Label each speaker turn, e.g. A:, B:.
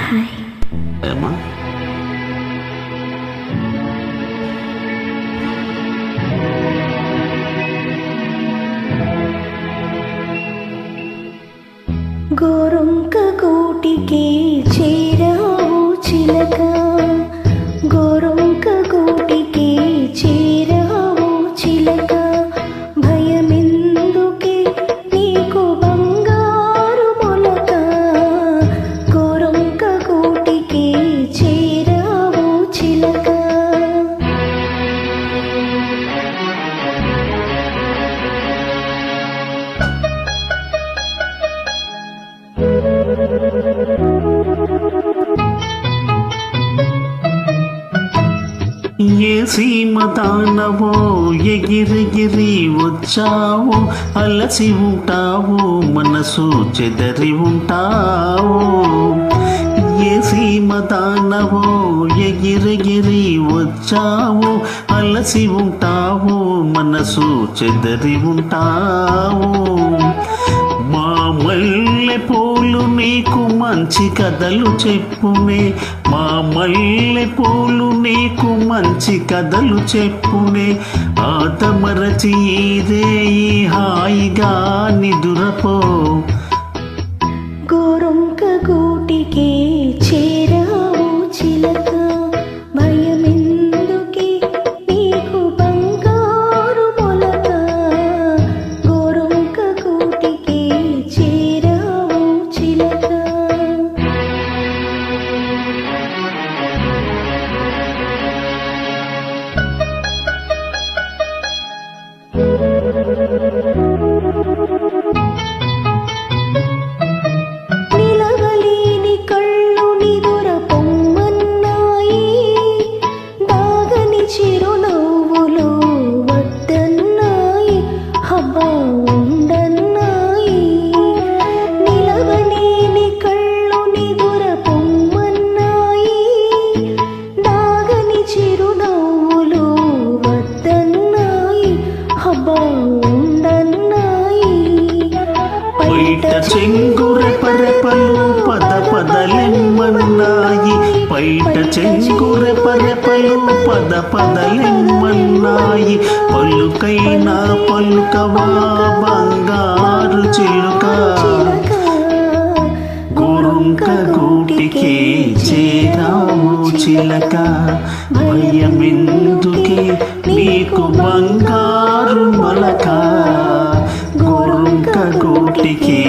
A: Hi.
B: ఏమా
A: గోరొంక గూటికి చేరావు చిలక, గోరొంక గూటికి చేరావు చిలక, భయమెందుకే నీకు బంగారు మొలక, గోరొంక గూటికి చేరావు చిలక.
B: ఏ సీమ తానవో ఎగిరెగిరి వచ్చావు, అలసి ఉంటావు మనసు చెదరి ఉంటావు. ఏ సీమ తానవో ఎగిరెగిరి వచ్చావు, అలసి ఉంటావు మనసు చెదరి ఉంటావు. మా మల్లె పూలు నీకు మంచి కథలు చెప్పునే, మా మల్లె పూలు నీకు మంచి కథలు చెప్పునే, ఆతమరచి ఇదే హాయిగా నిదురపో.
A: గోరొంక గూటికి చేరావు చిలక, భయమెందుకే నీకు బంగారు మొలక, గోరొంక గూటికి చేరావు చిలక. నిలవలేని కళ్ళు నిదుర పొమ్మన్నాయి, దాగని చిరునవ్వులు వద్దన్నాయి, హబ్బా ఉండన్నాయి. నిలవలేని కళ్ళు నిదుర పొమ్మన్నాయి, దాగని చిరునవ్వులు వద్దన్నాయి, హబ్బా ఉండన్నాయి.
B: బయట చెంగుర పరపలు పద పదలెమ్మన్నాయి, బయట చెంగుర పరపలు పద పదలెమ్మన్నాయి, పలుకైనా పలుకవా బంగారు చిలుక. గోరొంక గూటికి చేరావు చిలక, భయమెందుకే నీకు బంగారు మొలక, గోరొంక గూటికి